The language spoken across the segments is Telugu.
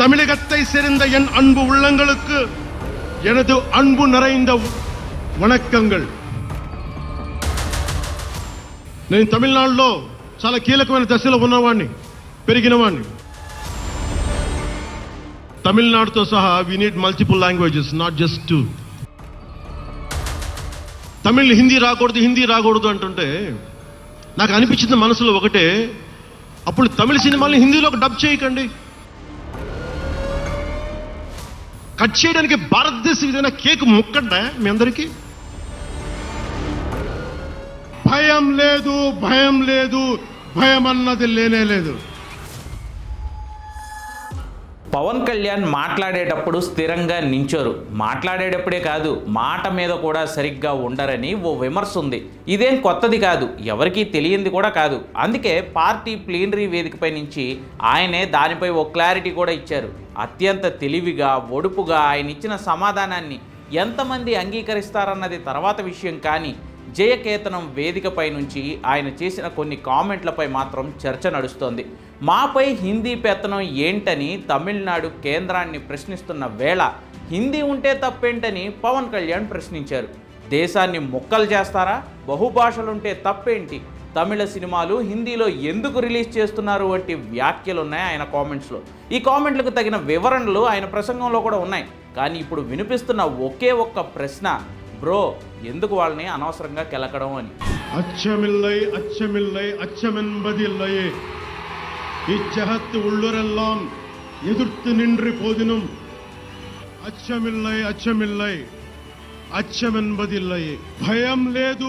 தமிழகத்தை சேர்ந்த என் அன்பு உள்ளங்களுக்கு எனது அன்பு நிறைந்த వణకంగల్. నేను తమిళనాడులో చాలా కీలకమైన దశలో ఉన్నవాడిని, పెరిగినవాడిని. తమిళనాడుతో సహా we need multiple languages, not just two. Tamil Hindi రాకూడదు అంటుంటే నాకు అనిపించింది మనసులో ఒకటే, అప్పుడు తమిళ సినిమాల్ని హిందీలో డబ్ చేయకండి. కట్ చేయడానికి భారతదేశం ఏదైనా కేక్ ముక్కండా మీ అందరికీ? భయం లేదు, భయం అన్నది లేనే లేదు. పవన్ కళ్యాణ్ మాట్లాడేటప్పుడు స్థిరంగా నించోరు. మాట్లాడేటప్పుడే కాదు, మాట మీద కూడా సరిగ్గా ఉండరని ఓ విమర్శ ఉంది. ఇదేం కొత్తది కాదు, ఎవరికీ తెలియంది కూడా కాదు. అందుకే పార్టీ ప్లీనరీ వేదికపై నుంచి ఆయనే దానిపై ఓ క్లారిటీ కూడా ఇచ్చారు. అత్యంత తెలివిగా, ఒడుపుగా ఆయన ఇచ్చిన సమాధానాన్ని ఎంతమంది అంగీకరిస్తారన్నది తర్వాత విషయం. కానీ జయకేతనం వేదికపై నుంచి ఆయన చేసిన కొన్ని కామెంట్లపై మాత్రం చర్చ నడుస్తోంది. మాపై హిందీ పెత్తనం ఏంటని తమిళనాడు కేంద్రాన్ని ప్రశ్నిస్తున్న వేళ హిందీ ఉంటే తప్పేంటని పవన్ కళ్యాణ్ ప్రశ్నించారు. దేశాన్ని ముక్కలు చేస్తారా? బహుభాషలుంటే తప్పేంటి? తమిళ సినిమాలు హిందీలో ఎందుకు రిలీజ్ చేస్తున్నారు వంటి వ్యాఖ్యలు ఉన్నాయి ఆయన కామెంట్స్లో. ఈ కామెంట్లకు తగిన వివరణలు ఆయన ప్రసంగంలో కూడా ఉన్నాయి. కానీ ఇప్పుడు వినిపిస్తున్న ఒకే ఒక్క ప్రశ్న, బ్రో ఎందుకు వాళ్ళని అనవసరంగా కెలకడం అని. అచ్చమిల్లై అచ్చమెన్బదిల్లయే ఇచ్చహత్ ఉళ్ళురెల్లాం ఎదుర్తు నిండ్రి పోదినం. అచ్చమిల్లై అచ్చమెన్బదిల్లయే. భయం లేదు,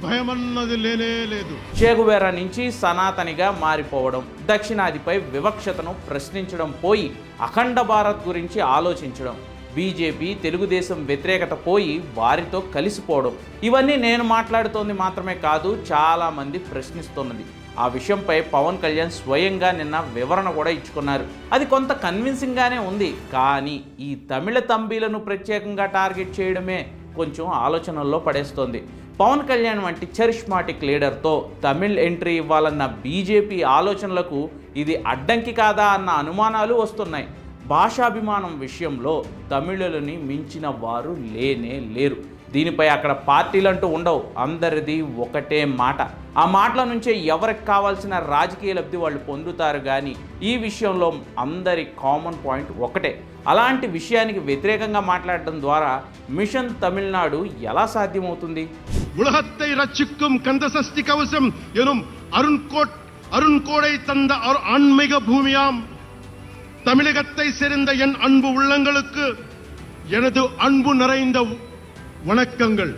భయం అన్నది లేనే లేదు. చేగువేరా నుంచి సనాతనిగా మారిపోవడం, దక్షిణాదిపై వివక్షతను ప్రశ్నించడం పోయి అఖండ భారత్ గురించి ఆలోచించడం, బీజేపీ తెలుగుదేశం వ్యతిరేకత పోయి వారితో కలిసిపోవడం, ఇవన్నీ నేను మాట్లాడుతోంది మాత్రమే కాదు, చాలామంది ప్రశ్నిస్తున్నది. ఆ విషయంపై పవన్ కళ్యాణ్ స్వయంగా నిన్న వివరణ కూడా ఇచ్చుకున్నారు. అది కొంత కన్విన్సింగ్గానే ఉంది. కానీ ఈ తమిళ తంబీలను ప్రత్యేకంగా టార్గెట్ చేయడమే కొంచెం ఆలోచనల్లో పడేస్తోంది. పవన్ కళ్యాణ్ వంటి చరిష్మాటిక్ లీడర్తో తమిళ్ ఎంట్రీ ఇవ్వాలన్న బీజేపీ ఆలోచనలకు ఇది అడ్డంకి కాదా అన్న అనుమానాలు వస్తున్నాయి. భాషాభిమానం విషయంలో తమిళులని మించిన వారు లేనే లేరు. దీనిపై అక్కడ పార్టీలంటూ ఉండవు, అందరిది ఒకటే మాట. ఆ మాటల నుంచే ఎవరికి కావాల్సిన రాజకీయ లబ్ధి వాళ్ళు పొందుతారు. కానీ ఈ విషయంలో అందరి కామన్ పాయింట్ ఒకటే. అలాంటి విషయానికి వ్యతిరేకంగా మాట్లాడడం ద్వారా మిషన్ తమిళనాడు ఎలా సాధ్యమవుతుంది? ఉలహత్తై రచ్చిక్కుం కందసస్తి కవసం ఎనుం அருண்கோடை தந்த ஆன்மீக பூமியாம் தமிழகத்தை சேர்ந்த என் அன்பு உள்ளங்களுக்கு எனது அன்பு நிறைந்த వణకంగల్.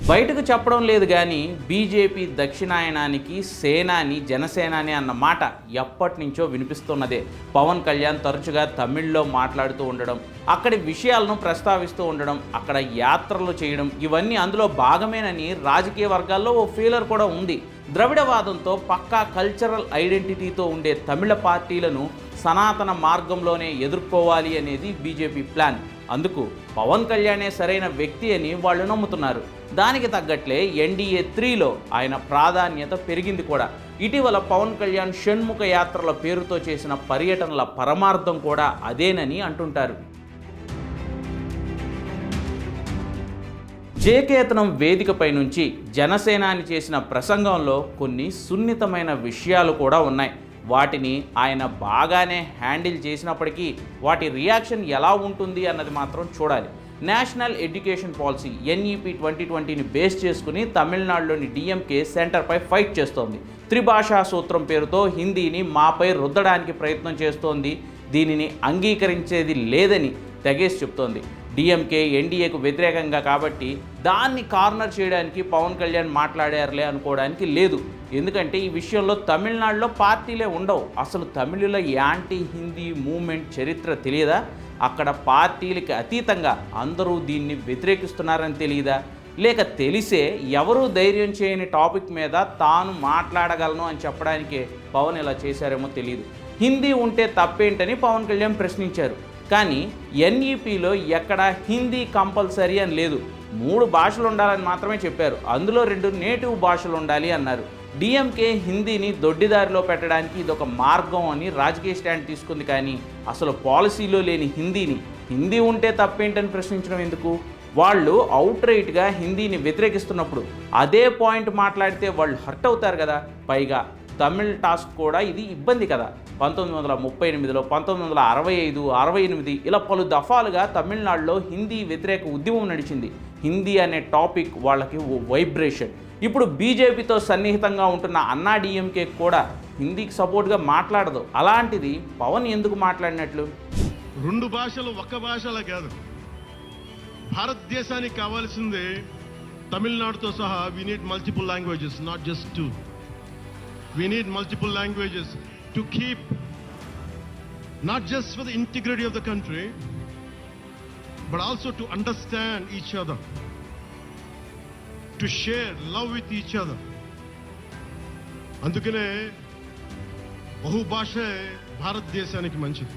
బయటకు చెప్పడం లేదు కానీ బీజేపీ దక్షిణాయనానికి సేనాని, జనసేనాని అన్న మాట ఎప్పటి నుంచో వినిపిస్తున్నదే. పవన్ కళ్యాణ్ తరచుగా తమిళ్లో మాట్లాడుతూ ఉండడం, అక్కడి విషయాలను ప్రస్తావిస్తూ ఉండడం, అక్కడ యాత్రలు చేయడం, ఇవన్నీ అందులో భాగమేనని రాజకీయ వర్గాల్లో ఓ ఫీలర్ కూడా ఉంది. ద్రవిడవాదంతో పక్కా కల్చరల్ ఐడెంటిటీతో ఉండే తమిళ పార్టీలను సనాతన మార్గంలోనే ఎదుర్కోవాలి అనేది బీజేపీ ప్లాన్. అందుకు పవన్ కళ్యాణే సరైన వ్యక్తి అని వాళ్ళు నమ్ముతున్నారు. దానికి తగ్గట్లే ఎన్డీఏ 3లో ఆయన ప్రాధాన్యత పెరిగింది కూడా. ఇటీవల పవన్ కళ్యాణ్ షణ్ముఖ యాత్రల పేరుతో చేసిన పర్యటనల పరమార్థం కూడా అదేనని అంటుంటారు. జయకేతనం వేదికపై నుంచి జనసేనాని చేసిన ప్రసంగంలో కొన్ని సున్నితమైన విషయాలు కూడా ఉన్నాయి. వాటిని ఆయన బాగానే హ్యాండిల్ చేసినప్పటికీ వాటి రియాక్షన్ ఎలా ఉంటుంది అన్నది మాత్రం చూడాలి. నేషనల్ ఎడ్యుకేషన్ పాలసీ NEP 2020ని బేస్ చేసుకుని తమిళనాడులోని DMK సెంటర్పై ఫైట్ చేస్తోంది. త్రిభాషా సూత్రం పేరుతో హిందీని మాపై రుద్దడానికి ప్రయత్నం చేస్తోంది. దీనిని అంగీకరించేది లేదని తెగేసి చెప్తోంది. DMK NDAకు వ్యతిరేకంగా కాబట్టి దాన్ని కార్నర్ చేయడానికి పవన్ కళ్యాణ్ మాట్లాడారులే అనుకోవడానికి లేదు. ఎందుకంటే ఈ విషయంలో తమిళనాడులో పార్టీలే ఉండవు. అసలు తమిళుల యాంటీ హిందీ మూవ్మెంట్ చరిత్ర తెలియదా? అక్కడ పార్టీలకి అతీతంగా అందరూ దీన్ని వ్యతిరేకిస్తున్నారని తెలియదా? లేక తెలిసే ఎవరూ ధైర్యం చేయని టాపిక్ మీద తాను మాట్లాడగలను అని చెప్పడానికే పవన్ ఇలా చేశారేమో తెలియదు. హిందీ ఉంటే తప్పేంటని పవన్ కళ్యాణ్ ప్రశ్నించారు. కానీ NEPలో ఎక్కడ హిందీ కంపల్సరీ అని లేదు. 3 భాషలు ఉండాలని మాత్రమే చెప్పారు. అందులో 2 నేటివ్ భాషలు ఉండాలి అన్నారు. డిఎంకే హిందీని దొడ్డిదారిలో పెట్టడానికి ఇదొక మార్గం అని రాజకీయ స్టాండ్ తీసుకుంది. కానీ అసలు పాలసీలో లేని హిందీ ఉంటే తప్పేంటని ప్రశ్నించడం ఎందుకు? వాళ్ళు అవుట్ రైట్గా హిందీని వ్యతిరేకిస్తున్నప్పుడు అదే పాయింట్ మాట్లాడితే వాళ్ళు హర్ట్ అవుతారు కదా. పైగా తమిళ్ టాస్క్ కూడా ఇది ఇబ్బంది కదా. 1938లో 1965, 68 ఇలా పలు దఫాలుగా తమిళనాడులో హిందీ వ్యతిరేక ఉద్యమం నడిచింది. హిందీ అనే టాపిక్ వాళ్ళకి ఓ వైబ్రేషన్. ఇప్పుడు బీజేపీతో సన్నిహితంగా ఉంటున్న అన్నా డిఎంకే కూడా హిందీకి సపోర్ట్గా మాట్లాడదు. అలాంటిది పవన్ ఎందుకు మాట్లాడినట్లు? రెండు భాషలు ఒక్క భాషలా కాదు. భారతదేశానికి కావాల్సిందే తమిళనాడుతో సహా we need multiple languages, not just two. We need multiple languages to keep not just for the integrity of the country but also to understand each other, to share love with each other. అందుకనే బహుభాష భారతదేశానికి మంచిది.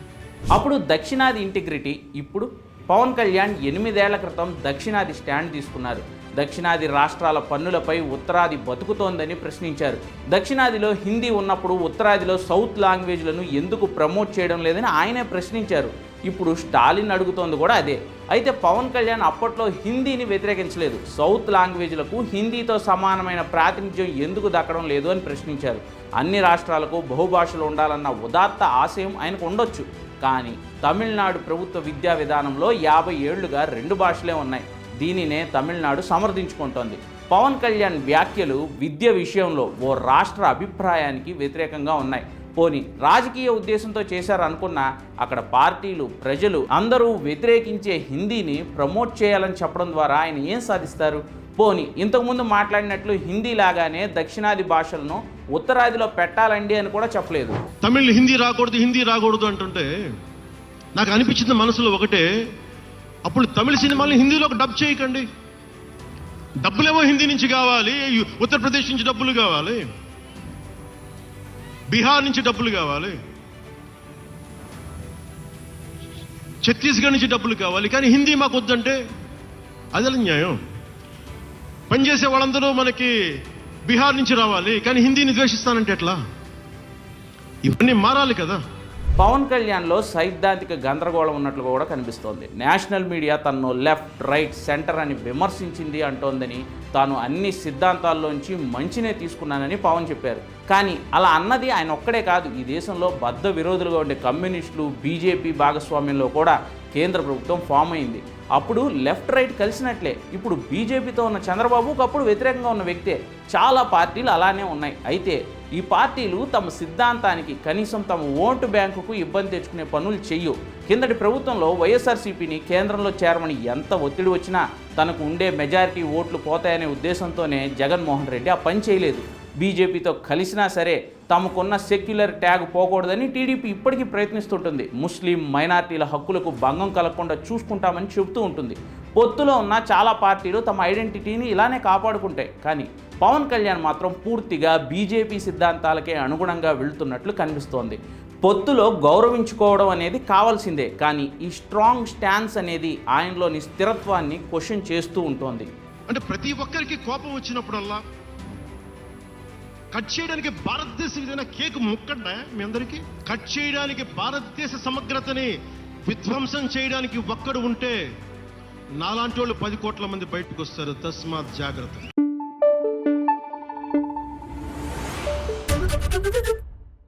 అప్పుడు దక్షిణాది ఇంటిగ్రిటీ. ఇప్పుడు పవన్ కళ్యాణ్ 8 ఏళ్ల క్రితం దక్షిణాది స్టాండ్ తీసుకున్నారు. దక్షిణాది రాష్ట్రాల పన్నులపై ఉత్తరాది బతుకుతోందని ప్రశ్నించారు. దక్షిణాదిలో హిందీ ఉన్నప్పుడు ఉత్తరాదిలో సౌత్ లాంగ్వేజ్లను ఎందుకు ప్రమోట్ చేయడం లేదని ఆయనే ప్రశ్నించారు. ఇప్పుడు స్టాలిన్ అడుగుతోంది కూడా అదే. అయితే పవన్ కళ్యాణ్ అప్పట్లో హిందీని వ్యతిరేకించలేదు. సౌత్ లాంగ్వేజ్లకు హిందీతో సమానమైన ప్రాతినిధ్యం ఎందుకు దక్కడం లేదు అని ప్రశ్నించారు. అన్ని రాష్ట్రాలకు బహుభాషలు ఉండాలన్న ఉదాత్త ఆశయం ఆయనకు ఉండొచ్చు. కానీ తమిళనాడు ప్రభుత్వ విద్యా విధానంలో 50 ఏళ్లుగా 2 భాషలే ఉన్నాయి. దీనినే తమిళనాడు సమర్థించుకుంటోంది. పవన్ కళ్యాణ్ వ్యాఖ్యలు విద్య విషయంలో ఓ రాష్ట్ర అభిప్రాయానికి వ్యతిరేకంగా ఉన్నాయి. పోనీ రాజకీయ ఉద్దేశంతో చేశారనుకున్నా అక్కడ పార్టీలు, ప్రజలు అందరూ వ్యతిరేకించే హిందీని ప్రమోట్ చేయాలని చెప్పడం ద్వారా ఆయన ఏం సాధిస్తారు? పోనీ ఇంతకుముందు మాట్లాడినట్లు హిందీ లాగానే దక్షిణాది భాషలను ఉత్తరాదిలో పెట్టాలండి అని కూడా చెప్పలేదు. తమిళ్ హిందీ రాకూడదు అంటుంటే నాకు అనిపించింది మనసులో ఒకటే, అప్పుడు తమిళ సినిమాల్ని హిందీలోకి డబ్ చేయకండి. డబ్బులేమో హిందీ నుంచి కావాలి, ఉత్తరప్రదేశ్ నుంచి డబ్బులు కావాలి, బీహార్ నుంచి డబ్బులు కావాలి, ఛత్తీస్గఢ్ నుంచి డబ్బులు కావాలి, కానీ హిందీ మాకు వద్దంటే అదే న్యాయం. పనిచేసే వాళ్ళందరూ మనకి బీహార్ నుంచి రావాలి, కానీ హిందీని ద్వేషిస్తానంటే ఎట్లా? ఇవన్నీ మారాలి కదా. పవన్ కళ్యాణ్లో సైద్ధాంతిక గందరగోళం ఉన్నట్లు కూడా కనిపిస్తోంది. నేషనల్ మీడియా తనను లెఫ్ట్, రైట్, సెంటర్ అని విమర్శించింది అంటోందని, తాను అన్ని సిద్ధాంతాల్లోంచి మంచినే తీసుకున్నానని పవన్ చెప్పారు. కానీ అలా అన్నది ఆయన ఒక్కడే కాదు. ఈ దేశంలో బద్ధ విరోధులుగా ఉండే కమ్యూనిస్టులు, బీజేపీ భాగస్వామ్యంలో కూడా కేంద్ర ప్రభుత్వం ఫామ్ అయింది. అప్పుడు లెఫ్ట్, రైట్ కలిసినట్లే. ఇప్పుడు బీజేపీతో ఉన్న చంద్రబాబుకు అప్పుడు వ్యతిరేకంగా ఉన్న వ్యక్తే. చాలా పార్టీలు అలానే ఉన్నాయి. అయితే ఈ పార్టీలు తమ సిద్ధాంతానికి, కనీసం తమ ఓటు బ్యాంకుకు ఇబ్బంది తెచ్చుకునే పనులు చెయ్యు. కిందటి ప్రభుత్వంలో వైఎస్ఆర్సీపీని కేంద్రంలో చేరమని ఎంత ఒత్తిడి వచ్చినా తనకు ఉండే మెజారిటీ ఓట్లు పోతాయనే ఉద్దేశంతోనే జగన్మోహన్ రెడ్డి ఆ పని చేయలేదు. బీజేపీతో కలిసినా సరే తమకున్న సెక్యులర్ ట్యాగ్ పోకూడదని టీడీపీ ఇప్పటికీ ప్రయత్నిస్తుంటుంది. ముస్లిం, మైనార్టీల హక్కులకు భంగం కలగకుండా చూసుకుంటామని చెబుతూ ఉంటుంది. పొత్తులో ఉన్న చాలా పార్టీలు తమ ఐడెంటిటీని ఇలానే కాపాడుకుంటాయి. కానీ పవన్ కళ్యాణ్ మాత్రం పూర్తిగా బీజేపీ సిద్ధాంతాలకే అనుగుణంగా వెళ్తున్నట్లు కనిపిస్తోంది. పొత్తులో గౌరవించుకోవడం అనేది కావాల్సిందే, కానీ ఈ స్ట్రాంగ్ స్టాన్స్ అనేది ఆయనలోని స్థిరత్వాన్ని క్వశ్చన్ చేస్తూ ఉంటుంది. అంటే ప్రతి ఒక్కరికి కోపం వచ్చినప్పుడల్లా కట్ చేయడానికి భారతదేశం ఏదైనా కేక్ ముక్కండా మీ అందరికీ? కట్ చేయడానికి, భారతదేశ సమగ్రతని విధ్వంసం చేయడానికి ఒక్కడు ఉంటే నాలాంటి వాళ్ళు 10 కోట్ల మంది బయటకు వస్తారు. తస్మాత్ జాగ్రత్త.